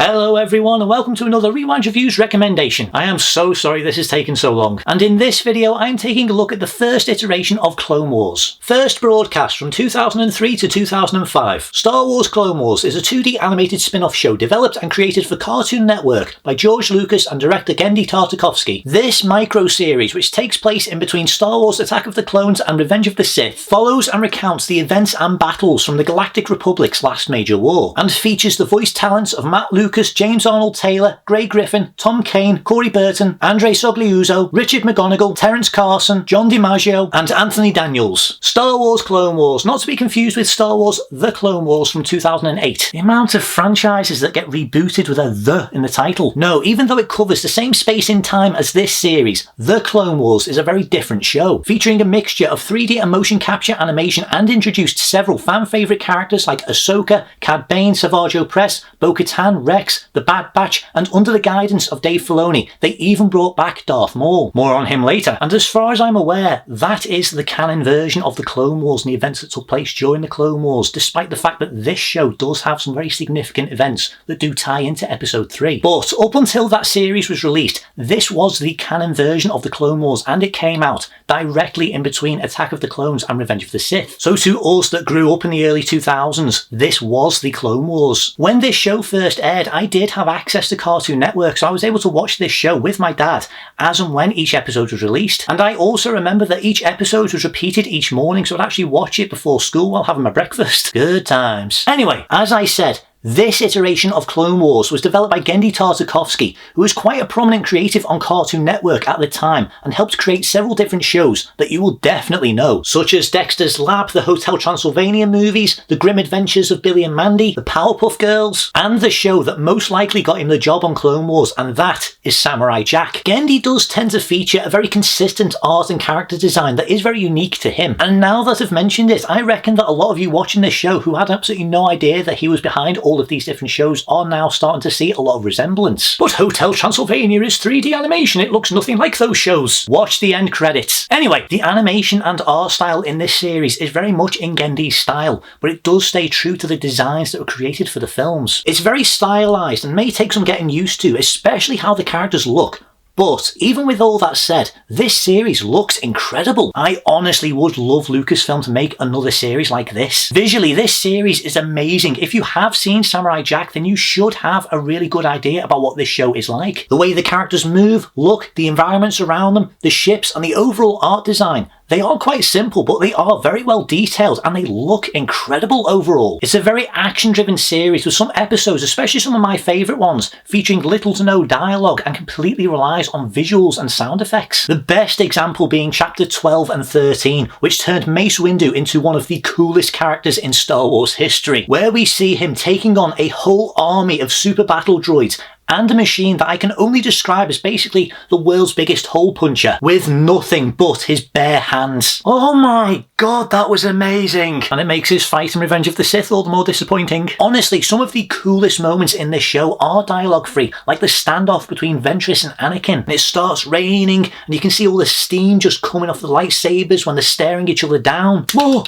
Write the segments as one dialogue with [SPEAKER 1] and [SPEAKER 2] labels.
[SPEAKER 1] Hello everyone and welcome to another Rewind Reviews recommendation. I am so sorry this has taken so long. And in this video I am taking a look at the first iteration of Clone Wars. First broadcast from 2003 to 2005. Star Wars Clone Wars is a 2D animated spin-off show developed and created for Cartoon Network by George Lucas and director Genndy Tartakovsky. This micro-series, which takes place in between Star Wars Attack of the Clones and Revenge of the Sith, follows and recounts the events and battles from the Galactic Republic's last major war, and features the voice talents of Matt Lucas, James Arnold Taylor, Gray Griffin, Tom Kane, Corey Burton, Andre Sogliuzzo, Richard McGonigal, Terrence Carson, John DiMaggio, and Anthony Daniels. Star Wars Clone Wars, not to be confused with Star Wars The Clone Wars from 2008. The amount of franchises that get rebooted with a "the" in the title. No, even though it covers the same space in time as this series, The Clone Wars is a very different show, featuring a mixture of 3D and motion capture animation, and introduced several fan-favourite characters like Ahsoka, Cad Bane, Savage Opress, Bo-Katan, Rex, the Bad Batch, and under the guidance of Dave Filoni, they even brought back Darth Maul. More on him later. And as far as I'm aware, that is the canon version of the Clone Wars and the events that took place during the Clone Wars, despite the fact that this show does have some very significant events that do tie into Episode 3. But up until that series was released, this was the canon version of the Clone Wars, and it came out directly in between Attack of the Clones and Revenge of the Sith. So to us that grew up in the early 2000s, this was the Clone Wars. When this show first aired, I did have access to Cartoon Network, so I was able to watch this show with my dad as and when each episode was released. And I also remember that each episode was repeated each morning, so I'd actually watch it before school while having my breakfast. Good times. Anyway, as I said, this iteration of Clone Wars was developed by Genndy Tartakovsky, who was quite a prominent creative on Cartoon Network at the time and helped create several different shows that you will definitely know, such as Dexter's Lab, the Hotel Transylvania movies, The Grim Adventures of Billy and Mandy, the Powerpuff Girls, and the show that most likely got him the job on Clone Wars, and that is Samurai Jack. Genndy does tend to feature a very consistent art and character design that is very unique to him, and now that I've mentioned it, I reckon that a lot of you watching this show who had absolutely no idea that he was behind all of these different shows are now starting to see a lot of resemblance. But Hotel Transylvania is 3D animation, it looks nothing like those shows. Watch the end credits. Anyway, the animation and art style in this series is very much in Genndy's style, but it does stay true to the designs that were created for the films. It's very stylised and may take some getting used to, especially how the characters look. But even with all that said, this series looks incredible. I honestly would love Lucasfilm to make another series like this. Visually, this series is amazing. If you have seen Samurai Jack, then you should have a really good idea about what this show is like. The way the characters move, look, the environments around them, the ships, and the overall art design. They are quite simple, but they are very well detailed and they look incredible overall. It's a very action-driven series with some episodes, especially some of my favourite ones, featuring little to no dialogue and completely relies on visuals and sound effects. The best example being Chapter 12 and 13, which turned Mace Windu into one of the coolest characters in Star Wars history, where we see him taking on a whole army of super battle droids and a machine that I can only describe as basically the world's biggest hole puncher, with nothing but his bare hands. Oh my god, that was amazing! And it makes his fight in Revenge of the Sith all the more disappointing. Honestly, some of the coolest moments in this show are dialogue-free, like the standoff between Ventress and Anakin. And it starts raining, and you can see all the steam just coming off the lightsabers when they're staring each other down. More!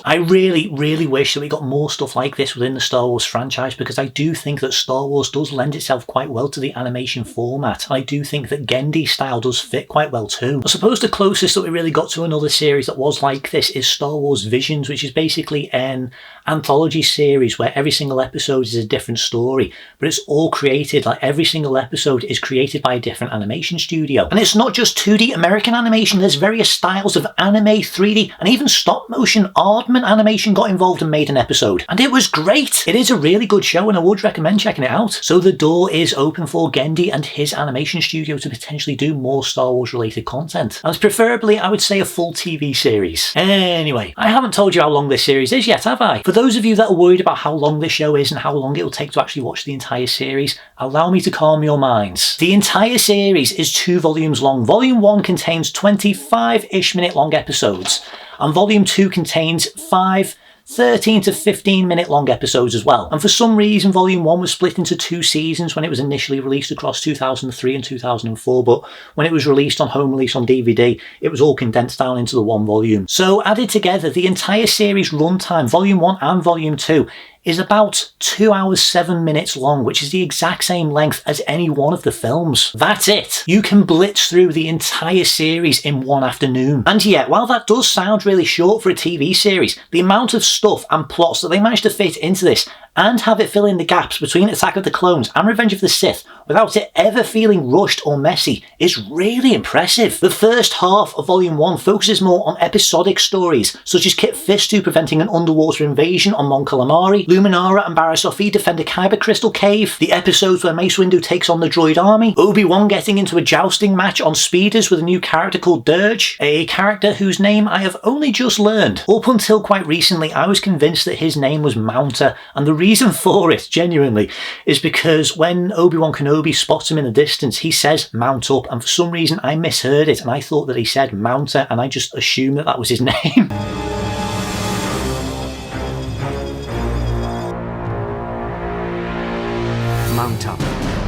[SPEAKER 1] I really wish that we got more stuff like this within the Star Wars franchise, because I do think that Star Wars does lend itself quite well to the animation format. I do think that Genndy's style does fit quite well too. I suppose the closest that we really got to another series that was like this is Star Wars Visions, which is basically an anthology series where every single episode is a different story, but it's all created, like every single episode is created by a different animation studio. And it's not just 2D American animation, there's various styles of anime, 3D, and even stop motion. Aardman Animation got involved and made an episode, and it was great. It is a really good show and I would recommend checking it out. So the door is open for Genndy and his animation studio to potentially do more Star Wars related content, and preferably I would say a full TV series. Anyway, I haven't told you how long this series is yet, have I? For those of you that are worried about how long this show is and how long it will take to actually watch the entire series, allow me to calm your minds. The entire series is 2 volumes long. Volume 1 contains 25-ish minute long episodes, and Volume 2 contains 5 13 to 15 minute long episodes as well. And for some reason, Volume 1 was split into 2 seasons when it was initially released across 2003 and 2004, but when it was released on home release on DVD, it was all condensed down into the one volume. So added together, the entire series runtime, Volume 1 and Volume 2, is about 2 hours 7 minutes long, which is the exact same length as any one of the films. That's it. You can blitz through the entire series in one afternoon. And yet, while that does sound really short for a TV series, the amount of stuff and plots that they managed to fit into this and have it fill in the gaps between Attack of the Clones and Revenge of the Sith without it ever feeling rushed or messy is really impressive. The first half of Volume 1 focuses more on episodic stories, such as Kit Fisto preventing an underwater invasion on Mon Calamari, Luminara and Barriss Offee defend a Kyber Crystal cave, the episodes where Mace Windu takes on the droid army, Obi-Wan getting into a jousting match on speeders with a new character called Dirge, a character whose name I have only just learned. Up until quite recently, I was convinced that his name was Mounter, and the reason for it, genuinely, is because when Obi-Wan Kenobi spots him in the distance, he says mount up, and for some reason I misheard it and I thought that he said Mounter, and I just assumed that that was his name.
[SPEAKER 2] Mount up.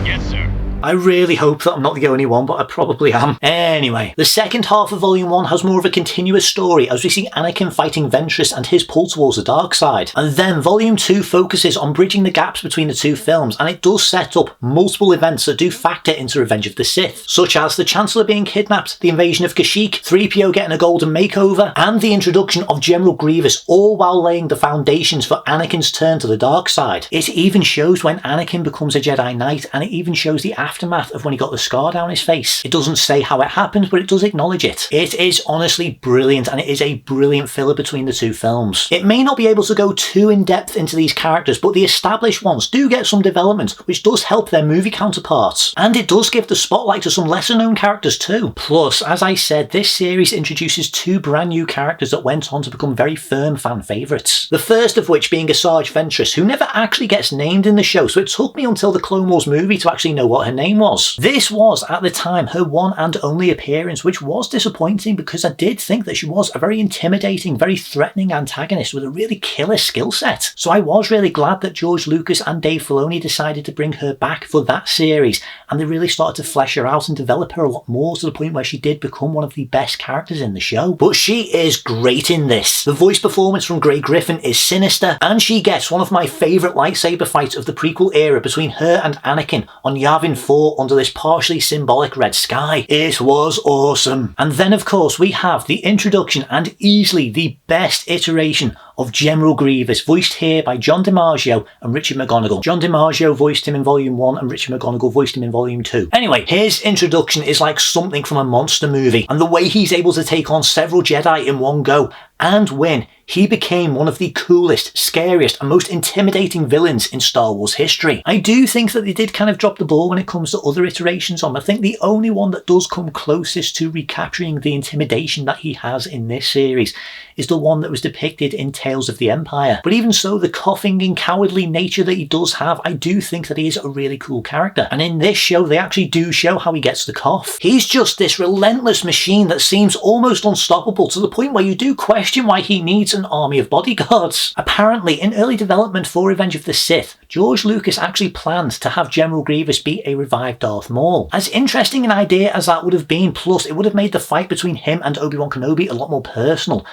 [SPEAKER 3] Yes, sir.
[SPEAKER 1] I really hope that I'm not the only one, but I probably am. Anyway, the second half of Volume 1 has more of a continuous story as we see Anakin fighting Ventress and his pull towards the dark side. And then Volume 2 focuses on bridging the gaps between the two films, and it does set up multiple events that do factor into Revenge of the Sith, such as the Chancellor being kidnapped, the invasion of Kashyyyk, 3PO getting a golden makeover, and the introduction of General Grievous, all while laying the foundations for Anakin's turn to the dark side. It even shows when Anakin becomes a Jedi Knight, and it even shows the aftermath of when he got the scar down his face. It doesn't say how it happened, but it does acknowledge it. It is honestly brilliant, and it is a brilliant filler between the two films. It may not be able to go too in depth into these characters, but the established ones do get some development, which does help their movie counterparts. And it does give the spotlight to some lesser known characters too. Plus, as I said, this series introduces 2 brand new characters that went on to become very firm fan favourites. The first of which being Asajj Ventress, who never actually gets named in the show, so it took me until the Clone Wars movie to actually know what her name was. This was, at the time, her one and only appearance, which was disappointing because I did think that she was a very intimidating, very threatening antagonist with a really killer skill set. So I was really glad that George Lucas and Dave Filoni decided to bring her back for that series, and they really started to flesh her out and develop her a lot more to the point where she did become one of the best characters in the show. But she is great in this. The voice performance from Grey Griffin is sinister, and she gets one of my favourite lightsaber fights of the prequel era between her and Anakin on Yavin 4 under this partially symbolic red sky. It was awesome. And then of course we have the introduction and easily the best iteration of General Grievous, voiced here by John DiMaggio and Richard McGonagle. John DiMaggio voiced him in Volume 1 and Richard McGonagle voiced him in Volume 2. Anyway, his introduction is like something from a monster movie, and the way he's able to take on several Jedi in one go and win, he became one of the coolest, scariest and most intimidating villains in Star Wars history. I do think that they did kind of drop the ball when it comes to other iterations on him. I think the only one that does come closest to recapturing the intimidation that he has in this series is the one that was depicted in Tales of the Empire. But even so, the coughing and cowardly nature that he does have, I do think that he is a really cool character. And in this show, they actually do show how he gets the cough. He's just this relentless machine that seems almost unstoppable to the point where you do question why he needs an army of bodyguards. Apparently, in early development for Revenge of the Sith, George Lucas actually planned to have General Grievous be a revived Darth Maul. As interesting an idea as that would have been, plus it would have made the fight between him and Obi-Wan Kenobi a lot more personal,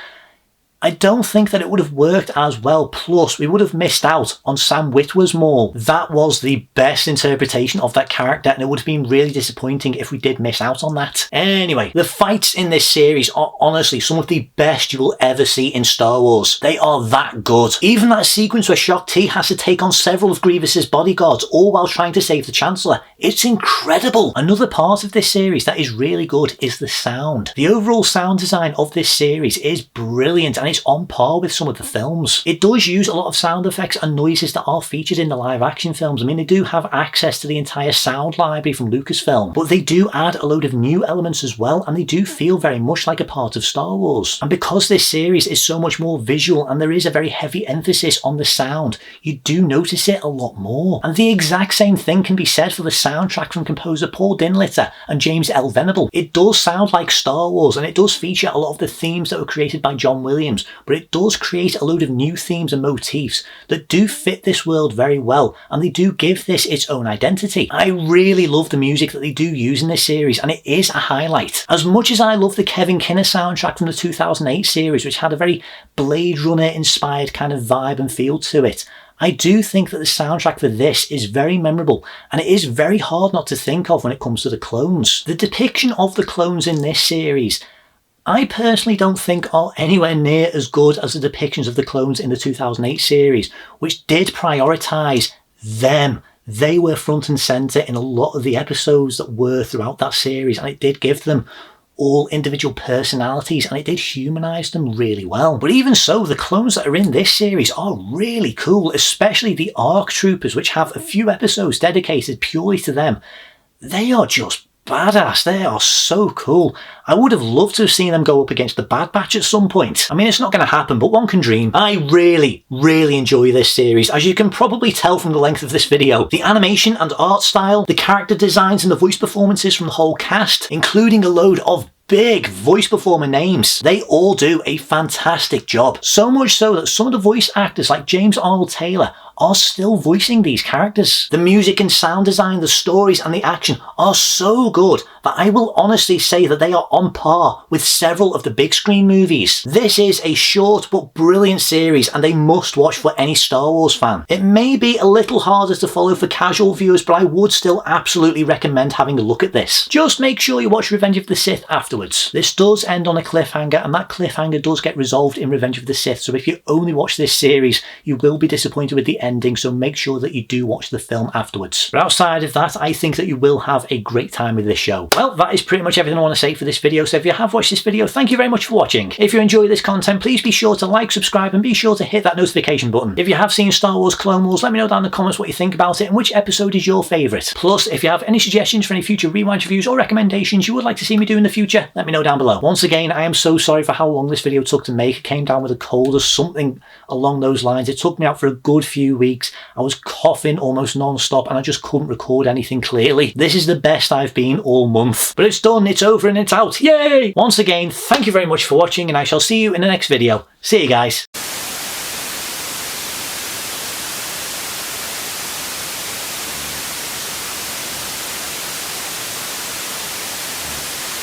[SPEAKER 1] I don't think that it would have worked as well, plus we would have missed out on Sam Witwer's Maul. That was the best interpretation of that character, and it would have been really disappointing if we did miss out on that. Anyway, the fights in this series are honestly some of the best you will ever see in Star Wars. They are that good. Even that sequence where Shaak Ti has to take on several of Grievous's bodyguards, all while trying to save the Chancellor, it's incredible. Another part of this series that is really good is the sound. The overall sound design of this series is brilliant, and it's on par with some of the films. It does use a lot of sound effects and noises that are featured in the live action films. I mean, they do have access to the entire sound library from Lucasfilm, but they do add a load of new elements as well, and they do feel very much like a part of Star Wars. And because this series is so much more visual and there is a very heavy emphasis on the sound, you do notice it a lot more. And the exact same thing can be said for the soundtrack from composer Paul Dinlitter and James L. Venable. It does sound like Star Wars, and it does feature a lot of the themes that were created by John Williams, clones, but it does create a load of new themes and motifs that do fit this world very well, and they do give this its own identity. I really love the music that they do use in this series, and it is a highlight. As much as I love the Kevin Kinner soundtrack from the 2008 series, which had a very Blade Runner inspired kind of vibe and feel to it, I do think that the soundtrack for this is very memorable, and it is very hard not to think of when it comes to the clones. The depiction of the clones in this series, I personally don't think are anywhere near as good as the depictions of the clones in the 2008 series, which did prioritise them. They were front and centre in a lot of the episodes that were throughout that series, and it did give them all individual personalities, and it did humanise them really well. But even so, the clones that are in this series are really cool, especially the ARC troopers, which have a few episodes dedicated purely to them. They are just badass. They are so cool. I would have loved to have seen them go up against the Bad Batch at some point. I mean, it's not going to happen, but one can dream. I really enjoy this series, as you can probably tell from the length of this video. The animation and art style, the character designs and the voice performances from the whole cast, including a load of big voice performer names. They all do a fantastic job. So much so that some of the voice actors like James Arnold Taylor are still voicing these characters. The music and sound design, the stories and the action are so good that I will honestly say that they are on par with several of the big screen movies. This is a short but brilliant series and a must watch for any Star Wars fan. It may be a little harder to follow for casual viewers, but I would still absolutely recommend having a look at this. Just make sure you watch Revenge of the Sith afterwards. This does end on a cliffhanger, and that cliffhanger does get resolved in Revenge of the Sith, so if you only watch this series, you will be disappointed with the ending, so make sure that you do watch the film afterwards. But outside of that, I think that you will have a great time with this show. Well, that is pretty much everything I want to say for this video, so if you have watched this video, thank you very much for watching. If you enjoy this content, please be sure to like, subscribe, and be sure to hit that notification button. If you have seen Star Wars Clone Wars, let me know down in the comments what you think about it and which episode is your favourite. Plus, if you have any suggestions for any future Rewind reviews or recommendations you would like to see me do in the future, let me know down below. Once again, I am so sorry for how long this video took to make. It came down with a cold or something along those lines. It took me out for a good few weeks. I was coughing almost non-stop and I just couldn't record anything clearly. This is the best I've been all month. But it's done, it's over and it's out. Yay! Once again, thank you very much for watching, and I shall see you in the next video. See you guys.